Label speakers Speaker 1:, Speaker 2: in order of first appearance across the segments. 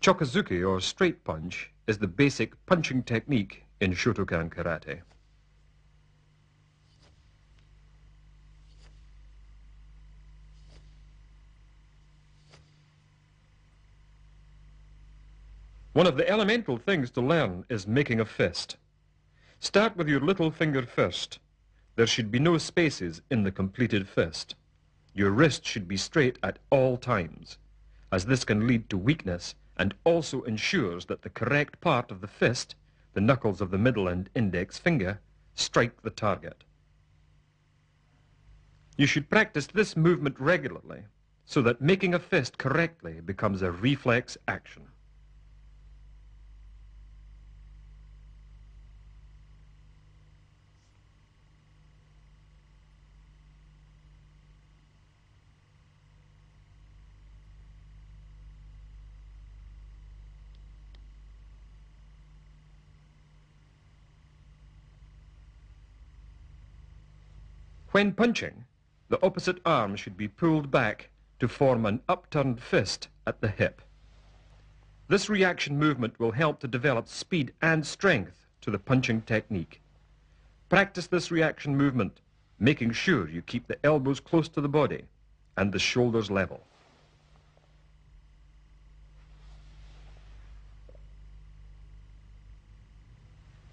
Speaker 1: Chokazuki, or straight punch, is the basic punching technique in Shotokan karate. One of the elemental things to learn is making a fist. Start with your little finger first. There should be no spaces in the completed fist. Your wrist should be straight at all times, as this can lead to weakness and also ensures that the correct part of the fist, the knuckles of the middle and index finger, strike the target. You should practice this movement regularly so that making a fist correctly becomes a reflex action. When punching, the opposite arm should be pulled back to form an upturned fist at the hip. This reaction movement will help to develop speed and strength to the punching technique. Practice this reaction movement, making sure you keep the elbows close to the body and the shoulders level.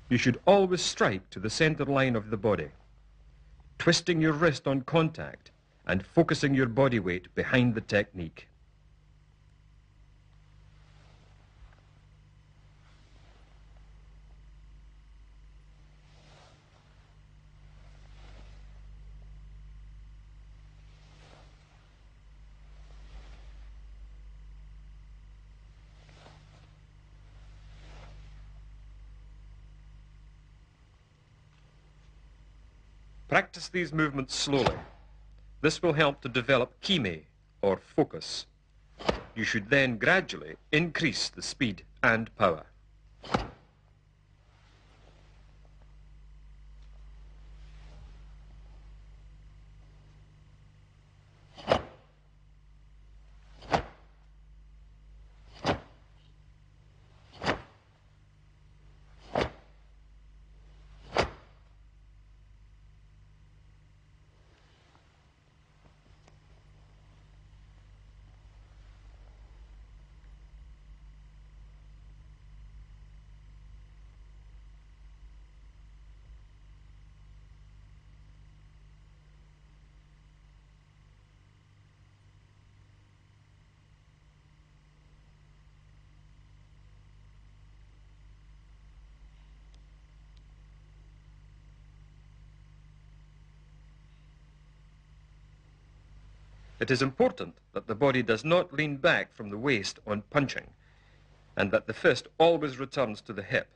Speaker 1: You should always strike to the center line of the body, twisting your wrist on contact and focusing your body weight behind the technique. Practice these movements slowly. This will help to develop kime, or focus. You should then gradually increase the speed and power. It is important that the body does not lean back from the waist on punching, and that the fist always returns to the hip.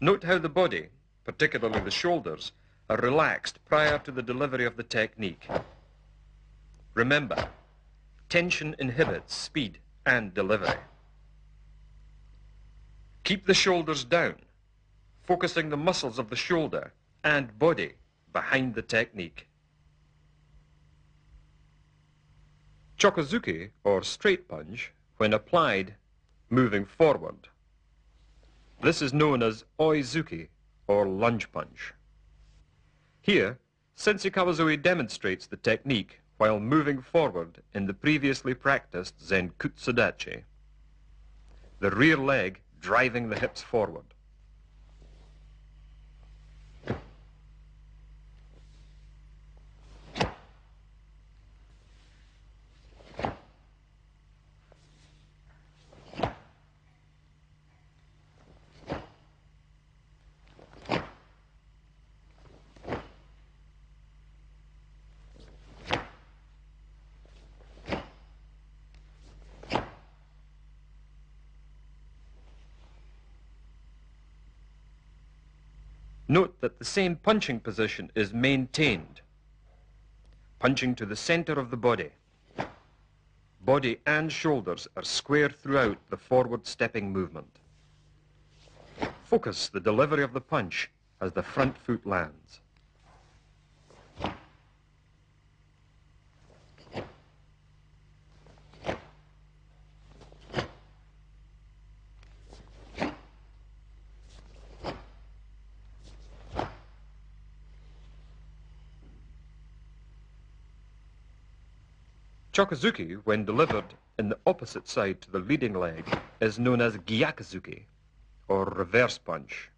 Speaker 1: Note how the body, particularly the shoulders, are relaxed prior to the delivery of the technique. Remember, tension inhibits speed and delivery. Keep the shoulders down, focusing the muscles of the shoulder and body behind the technique. Chokazuki, or straight punch, when applied, moving forward. This is known as oizuki, or lunge punch. Here, Sensei Kawasoe demonstrates the technique while moving forward in the previously practiced Zenkutsudachi, the rear leg driving the hips forward. Note that the same punching position is maintained. Punching to the center of the body. Body and shoulders are square throughout the forward stepping movement. Focus the delivery of the punch as the front foot lands. Chokazuki, when delivered in the opposite side to the leading leg, is known as Gyakuzuki, or reverse punch.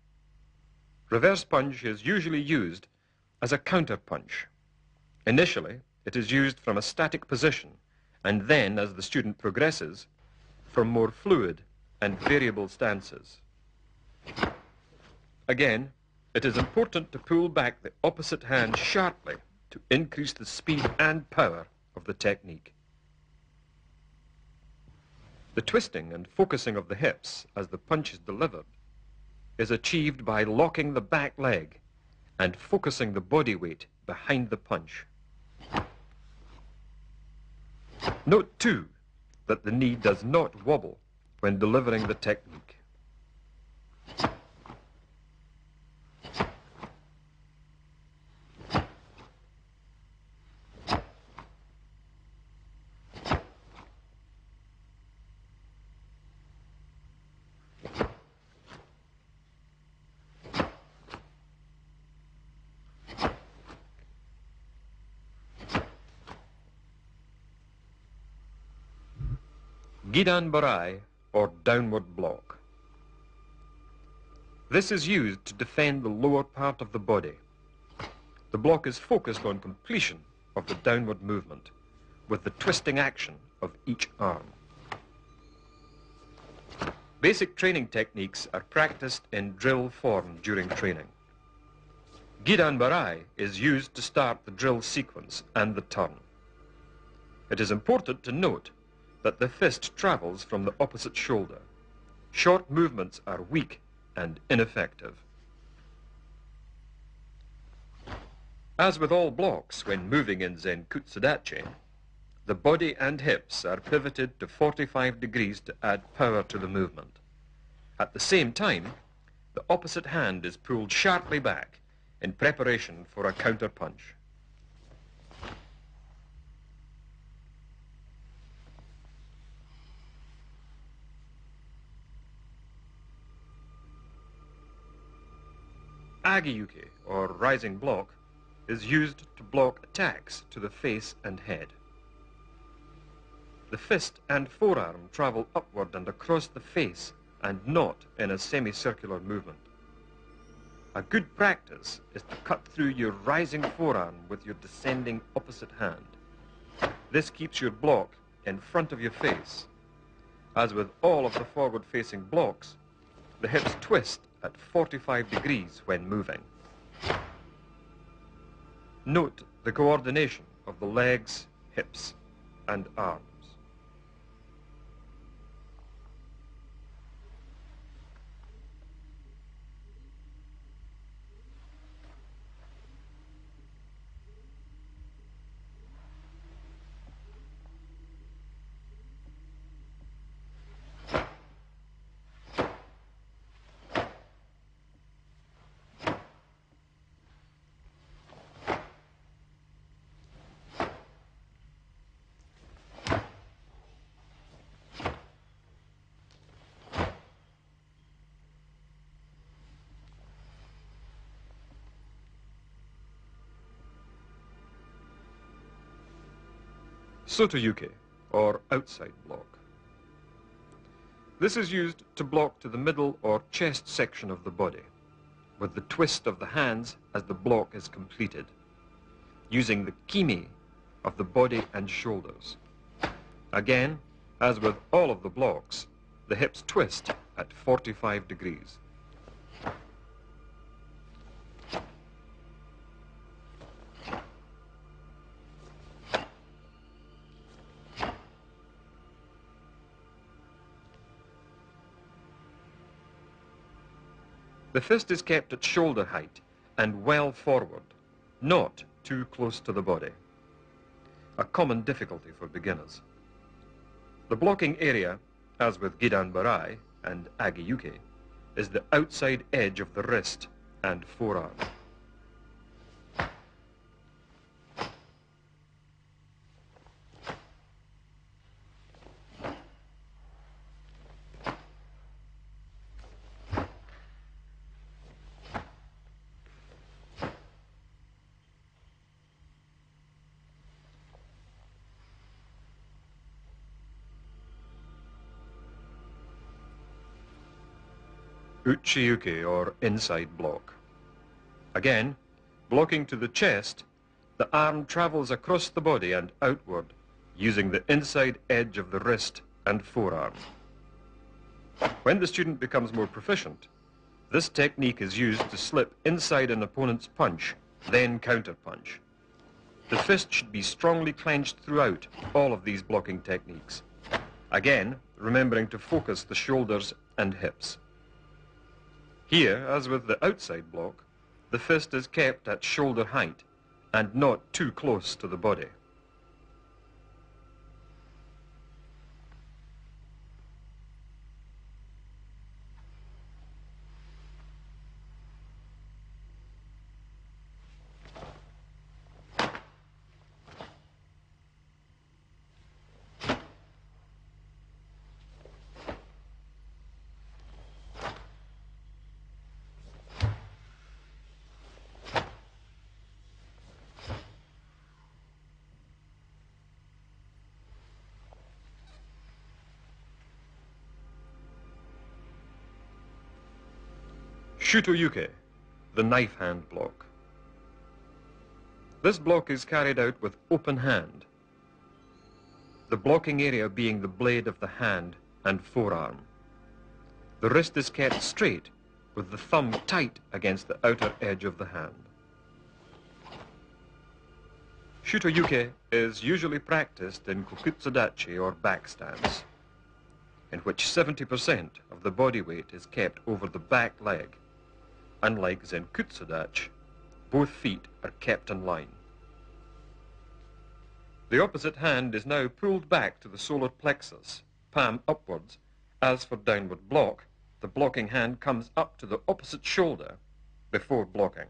Speaker 1: Reverse punch is usually used as a counter punch. Initially, it is used from a static position, and then, as the student progresses, from more fluid and variable stances. Again, it is important to pull back the opposite hand sharply to increase the speed and power of the technique. The twisting and focusing of the hips as the punch is delivered is achieved by locking the back leg and focusing the body weight behind the punch. Note too that the knee does not wobble when delivering the technique. Gidan Barai, or downward block. This is used to defend the lower part of the body. The block is focused on completion of the downward movement, with the twisting action of each arm. Basic training techniques are practiced in drill form during training. Gidan Barai is used to start the drill sequence and the turn. It is important to note that the fist travels from the opposite shoulder. Short movements are weak and ineffective. As with all blocks when moving in Zenkutsudachi, the body and hips are pivoted to 45 degrees to add power to the movement. At the same time, the opposite hand is pulled sharply back in preparation for a counter punch. Agiyuki, or rising block, is used to block attacks to the face and head. The fist and forearm travel upward and across the face and not in a semicircular movement. A good practice is to cut through your rising forearm with your descending opposite hand. This keeps your block in front of your face. As with all of the forward-facing blocks, the hips twist at 45 degrees when moving. Note the coordination of the legs, hips, and arms. Sotoyuke, or outside block. This is used to block to the middle or chest section of the body, with the twist of the hands as the block is completed, using the kimi of the body and shoulders. Again, as with all of the blocks, the hips twist at 45 degrees. The fist is kept at shoulder height and well forward, not too close to the body, a common difficulty for beginners. The blocking area, as with Gidan Barai and Agiyuke, is the outside edge of the wrist and forearm. Uchiyuke, or inside block. Again, blocking to the chest, the arm travels across the body and outward, using the inside edge of the wrist and forearm. When the student becomes more proficient, this technique is used to slip inside an opponent's punch, then counterpunch. The fist should be strongly clenched throughout all of these blocking techniques. Again, remembering to focus the shoulders and hips. Here, as with the outside block, the fist is kept at shoulder height and not too close to the body. Shutoyuke, the knife hand block. This block is carried out with open hand, the blocking area being the blade of the hand and forearm. The wrist is kept straight with the thumb tight against the outer edge of the hand. Shutoyuke is usually practiced in kokutsudachi or back stance, in which 70% of the body weight is kept over the back leg. Unlike Zenkutsudachi, both feet are kept in line. The opposite hand is now pulled back to the solar plexus, palm upwards. As for downward block, the blocking hand comes up to the opposite shoulder before blocking.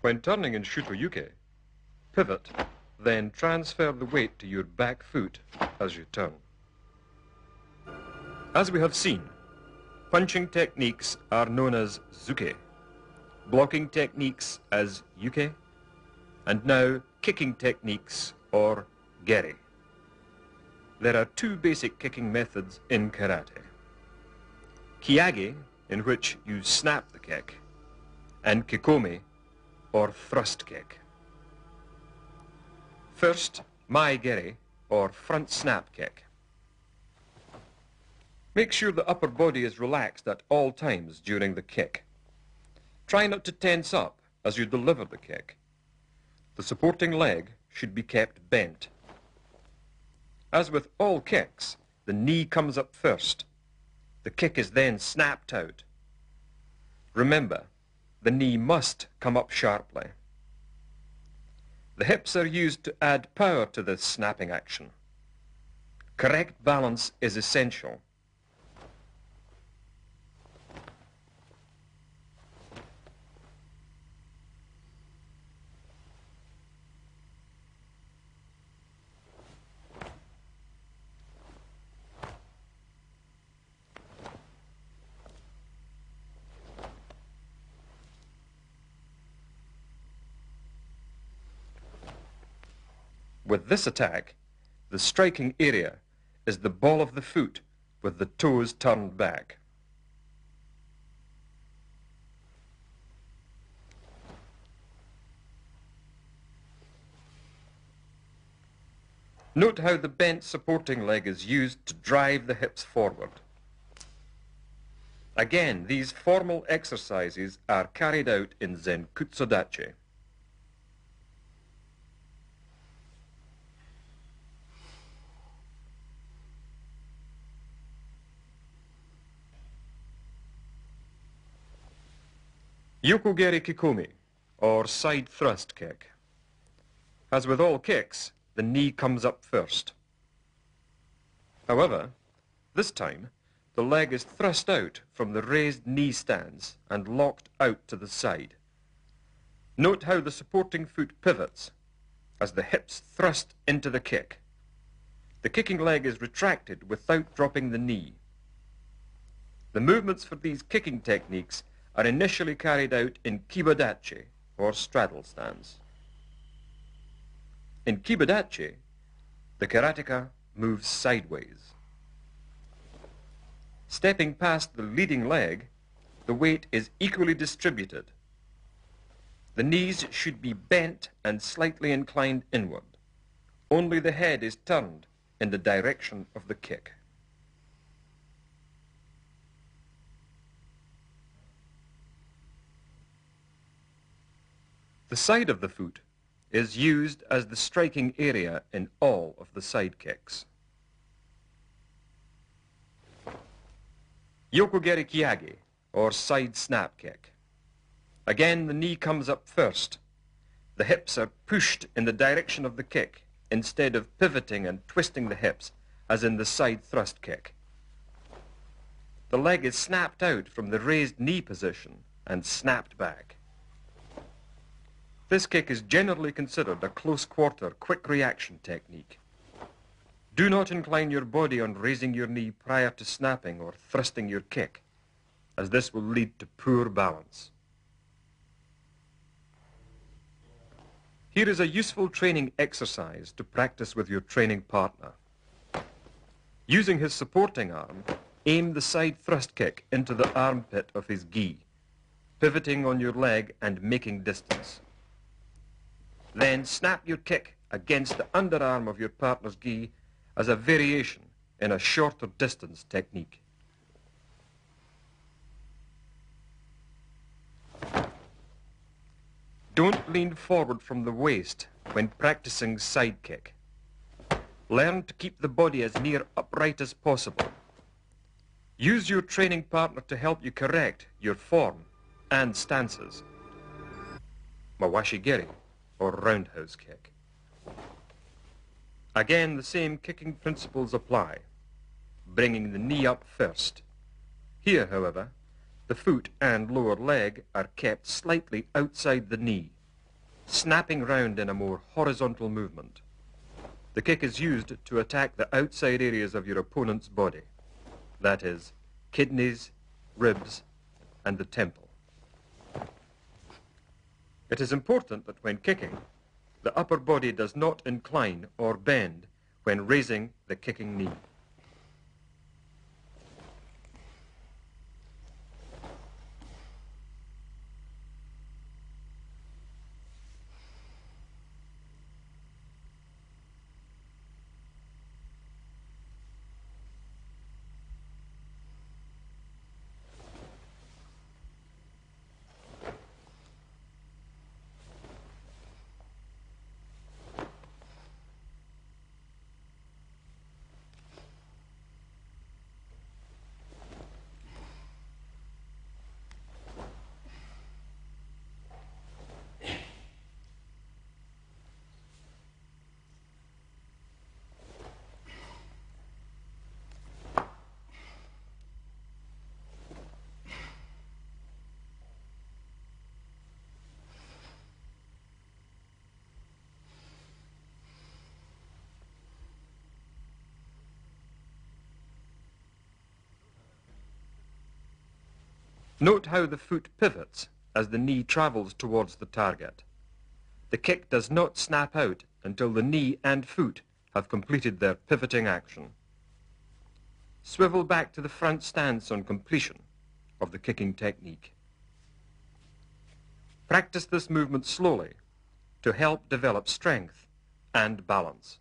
Speaker 1: When turning in Shutoyuke, pivot, then transfer the weight to your back foot as you turn. As we have seen, punching techniques are known as zuke, blocking techniques as yuke, and now kicking techniques or geri. There are two basic kicking methods in karate. Kiyage, in which you snap the kick, and kikomi, or thrust kick. First, mae-geri, or front snap kick. Make sure the upper body is relaxed at all times during the kick. Try not to tense up as you deliver the kick. The supporting leg should be kept bent. As with all kicks, the knee comes up first. The kick is then snapped out. Remember, the knee must come up sharply. The hips are used to add power to this snapping action. Correct balance is essential. With this attack, the striking area is the ball of the foot with the toes turned back. Note how the bent supporting leg is used to drive the hips forward. Again, these formal exercises are carried out in Zenkutsudachi. Yokogeri kikomi, or side thrust kick. As with all kicks, the knee comes up first. However, this time, the leg is thrust out from the raised knee stance and locked out to the side. Note how the supporting foot pivots as the hips thrust into the kick. The kicking leg is retracted without dropping the knee. The movements for these kicking techniques are initially carried out in kibadachi, or straddle stance. In kibadachi, the karateka moves sideways. Stepping past the leading leg, the weight is equally distributed. The knees should be bent and slightly inclined inward. Only the head is turned in the direction of the kick. The side of the foot is used as the striking area in all of the side kicks. Yokogeri kiyage, or side snap kick. Again, the knee comes up first. The hips are pushed in the direction of the kick instead of pivoting and twisting the hips as in the side thrust kick. The leg is snapped out from the raised knee position and snapped back. This kick is generally considered a close-quarter, quick reaction technique. Do not incline your body on raising your knee prior to snapping or thrusting your kick, as this will lead to poor balance. Here is a useful training exercise to practice with your training partner. Using his supporting arm, aim the side thrust kick into the armpit of his gi, pivoting on your leg and making distance. Then snap your kick against the underarm of your partner's gi as a variation in a shorter distance technique. Don't lean forward from the waist when practicing side kick. Learn to keep the body as near upright as possible. Use your training partner to help you correct your form and stances. Mawashigiri, or roundhouse kick. Again, the same kicking principles apply, bringing the knee up first. Here, however, the foot and lower leg are kept slightly outside the knee, snapping round in a more horizontal movement. The kick is used to attack the outside areas of your opponent's body, that is, kidneys, ribs, and the temple. It is important that when kicking, the upper body does not incline or bend when raising the kicking knee. Note how the foot pivots as the knee travels towards the target. The kick does not snap out until the knee and foot have completed their pivoting action. Swivel back to the front stance on completion of the kicking technique. Practice this movement slowly to help develop strength and balance.